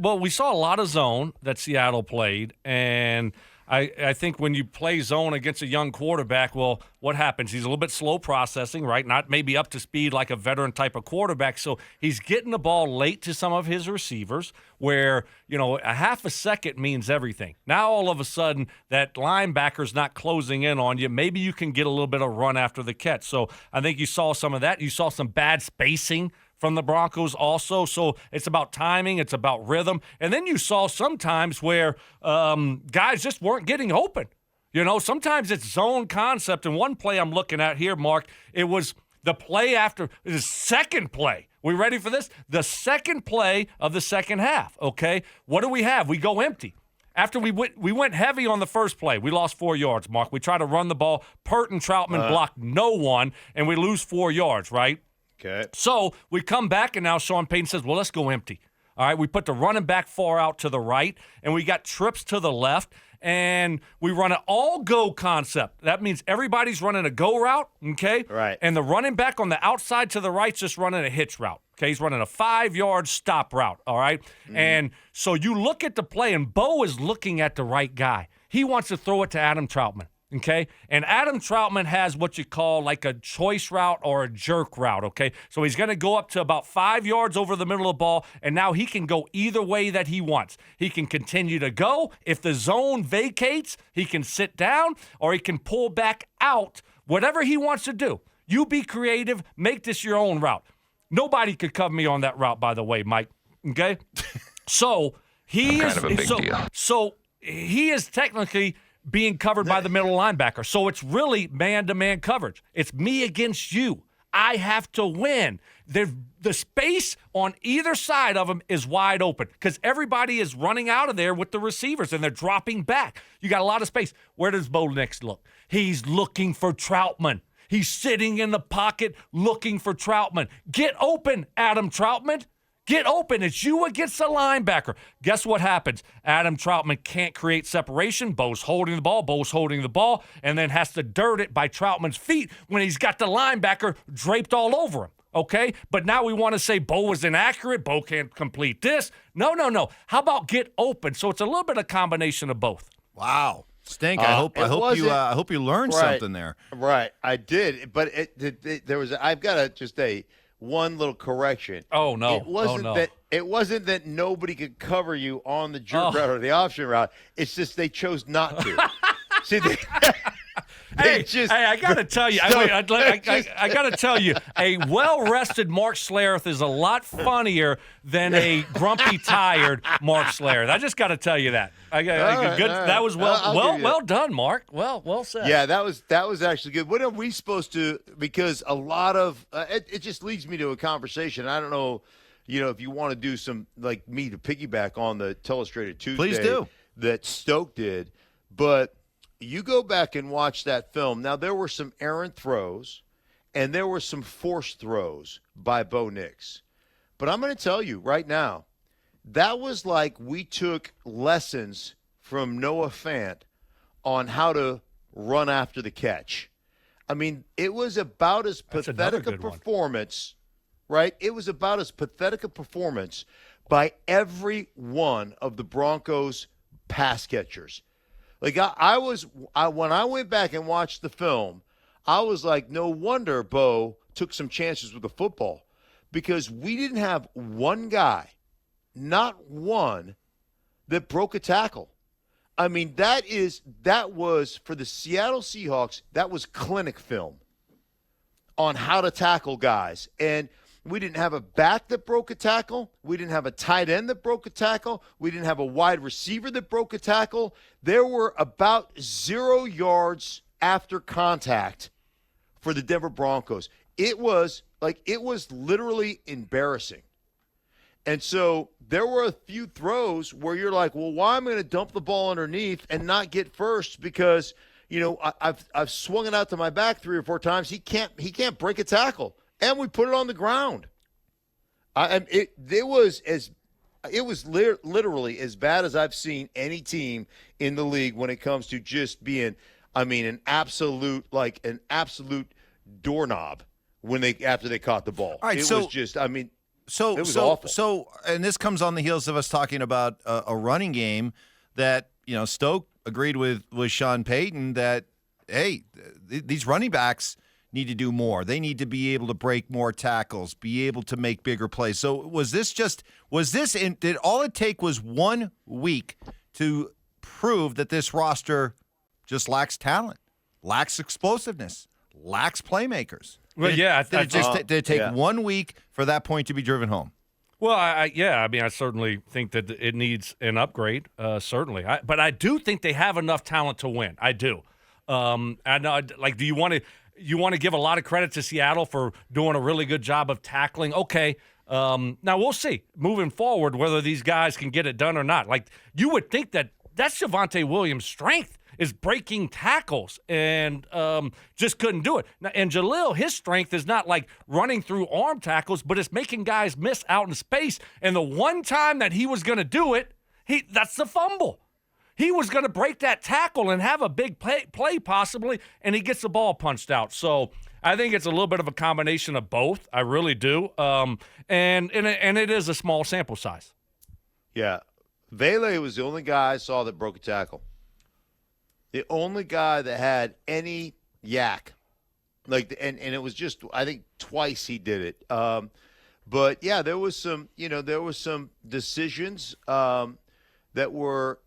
Well, we saw a lot of zone that Seattle played, and I think when you play zone against a young quarterback, well, what happens? He's a little bit slow processing, right? Not maybe up to speed like a veteran type of quarterback. So he's getting the ball late to some of his receivers where, a half a second means everything. Now all of a sudden that linebacker's not closing in on you. Maybe you can get a little bit of run after the catch. So I think you saw some of that. You saw some bad spacing from the Broncos also. So it's about timing. It's about rhythm. And then you saw sometimes where guys just weren't getting open. Sometimes it's zone concept. And one play I'm looking at here, Mark, it was the play after the second play. We ready for this? The second play of the second half, okay? What do we have? We go empty. After we went heavy on the first play, we lost 4 yards, Mark. We try to run the ball. Pert and Troutman blocked no one, and we lose 4 yards, right? Okay. So we come back, and now Sean Payton says, well, let's go empty. All right, we put the running back far out to the right, and we got trips to the left, and we run an all-go concept. That means everybody's running a go route, okay? Right. And the running back on the outside to the right's just running a hitch route. Okay, he's running a 5-yard stop route, all right? Mm-hmm. And so you look at the play, and Bo is looking at the right guy. He wants to throw it to Adam Troutman. Okay, and Adam Troutman has what you call like a choice route or a jerk route, okay? So he's going to go up to about 5 yards over the middle of the ball, and now he can go either way that he wants. He can continue to go. If the zone vacates, he can sit down, or he can pull back out, whatever he wants to do. You be creative. Make this your own route. Nobody could cover me on that route, by the way, Mike, okay? So he is – so he is technically – being covered by the middle linebacker. So it's really man-to-man coverage. It's me against you. I have to win. The space on either side of him is wide open because everybody is running out of there with the receivers, and they're dropping back. You got a lot of space. Where does Bo Nix look? He's looking for Troutman. He's sitting in the pocket looking for Troutman. Get open, Adam Troutman. Get open. It's you against the linebacker. Guess what happens? Adam Troutman can't create separation. Bo's holding the ball, and then has to dirt it by Troutman's feet when he's got the linebacker draped all over him, okay? But now we want to say Bo was inaccurate. Bo can't complete this. No. How about get open? So it's a little bit of combination of both. Wow. Stink. I hope you learned something there. Right. I did. But I've got one little correction. Oh no! It wasn't that nobody could cover you on the jerk route or the option route. It's just they chose not to. See, I gotta tell you, I gotta tell you, a well-rested Mark Schlereth is a lot funnier than a grumpy, tired Mark Schlereth. I just gotta tell you that. That was well done, Mark. Well said. Yeah, that was actually good. What are we supposed to? Because a lot of it just leads me to a conversation. I don't know, if you want to do some like me to piggyback on the Telestrated Tuesday. Please do. That Stoke did, but. You go back and watch that film. Now, there were some errant throws, and there were some forced throws by Bo Nix. But I'm going to tell you right now, that was like we took lessons from Noah Fant on how to run after the catch. I mean, it was about as pathetic a performance, right? It was about as pathetic a performance by every one of the Broncos pass catchers. Like when I went back and watched the film, I was like, no wonder Bo took some chances with the football because we didn't have one guy, not one, that broke a tackle. I mean, that was for the Seattle Seahawks, that was clinic film on how to tackle guys. And we didn't have a back that broke a tackle. We didn't have a tight end that broke a tackle. We didn't have a wide receiver that broke a tackle. There were about 0 yards after contact for the Denver Broncos. It was literally embarrassing. And so there were a few throws where you're like, well, why am I going to dump the ball underneath and not get first? Because, I've swung it out to my back 3 or 4 times. He can't break a tackle. And we put it on the ground. It was literally as bad as I've seen any team in the league when it comes to just being, an absolute doorknob after they caught the ball. All right, it was just, It was awful. So, and this comes on the heels of us talking about a running game that, Stoke agreed with Sean Payton that, hey, these running backs need to do more. They need to be able to break more tackles, be able to make bigger plays. So did all it take was 1 week to prove that this roster just lacks talent, lacks explosiveness, lacks playmakers? Well, Did it take 1 week for that point to be driven home? Well, I certainly think that it needs an upgrade, certainly. But I do think they have enough talent to win. I do. I know, do you want to give a lot of credit to Seattle for doing a really good job of tackling? Okay. Now we'll see moving forward whether these guys can get it done or not. Like, you would think that's Javonte Williams' strength, is breaking tackles, and just couldn't do it. Now, and Jalil, his strength is not like running through arm tackles, but it's making guys miss out in space. And the one time that he was going to do it, that's the fumble. He was going to break that tackle and have a big play possibly, and he gets the ball punched out. So I think it's a little bit of a combination of both. I really do. And it is a small sample size. Yeah. Vele was the only guy I saw that broke a tackle. The only guy that had any yak. And it was just, I think, twice he did it. But yeah, there was some decisions that were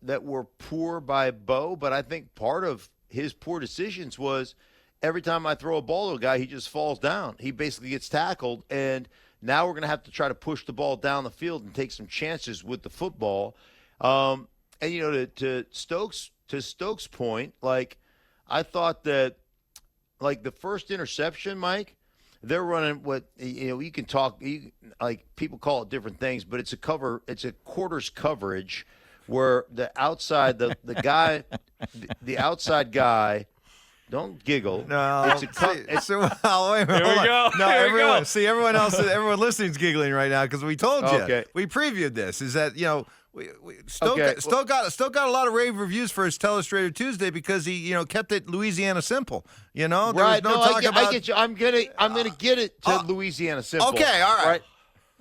poor by Bo, but I think part of his poor decisions was every time I throw a ball to a guy, he just falls down. He basically gets tackled, and now we're going to have to try to push the ball down the field and take some chances with the football. And to Stokes' point, I thought that the first interception, Mike, they're running what you can talk. People call it different things, but it's a quarters coverage where the outside the guy, the outside guy. Don't giggle. No. Wait a minute, Here we go. No, Here we everyone. go. See, everyone listening's giggling right now because we told you. Okay. We previewed this. Is that Stoke got a lot of rave reviews for his Telestrator Tuesday because he kept it Louisiana simple. There right? was no talk about. I get you. I'm gonna get it to Louisiana simple. Okay, all right.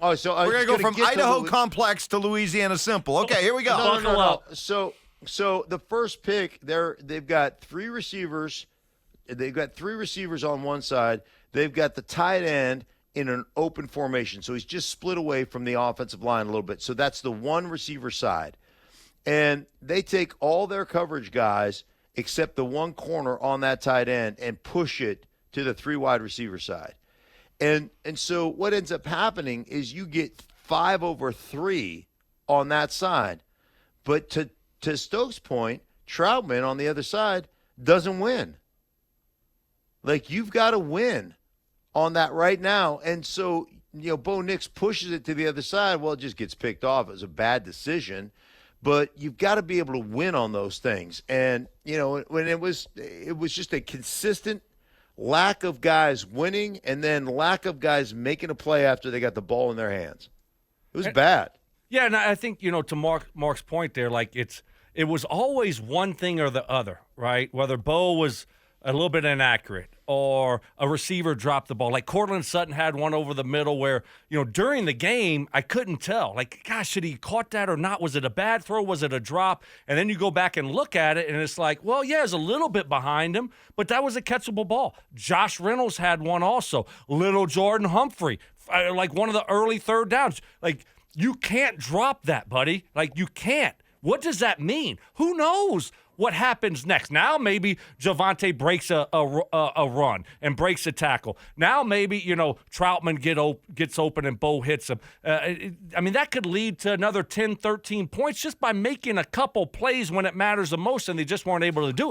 Oh, so we're gonna go from Idaho complex to Louisiana simple. Okay, here we go. No. So the first pick, they've got three receivers. They've got three receivers on one side. They've got the tight end in an open formation. So he's just split away from the offensive line a little bit. So that's the one receiver side. And they take all their coverage guys except the one corner on that tight end and push it to the three wide receiver side. And so what ends up happening is you get 5/3 on that side. But to Stokes' point, Troutman on the other side doesn't win. You've got to win on that right now. And so, Bo Nix pushes it to the other side. Well, it just gets picked off. It was a bad decision. But you've got to be able to win on those things. And, when it was just a consistent lack of guys winning and then lack of guys making a play after they got the ball in their hands. It was bad. Yeah, and I think, to Mark's point there, it was always one thing or the other, right? Whether Bo was a little bit inaccurate or a receiver dropped the ball. Like Cortland Sutton had one over the middle where, during the game, I couldn't tell. Gosh, should he caught that or not? Was it a bad throw? Was it a drop? And then you go back and look at it, and it's well, yeah, it's a little bit behind him, but that was a catchable ball. Josh Reynolds had one also. Little Jordan Humphrey, one of the early third downs. You can't drop that, buddy. You can't. What does that mean? Who knows what happens next? Now maybe Javonte breaks a run and breaks a tackle. Now maybe, Troutman gets open and Bo hits him. That could lead to another 10, 13 points just by making a couple plays when it matters the most, and they just weren't able to do it.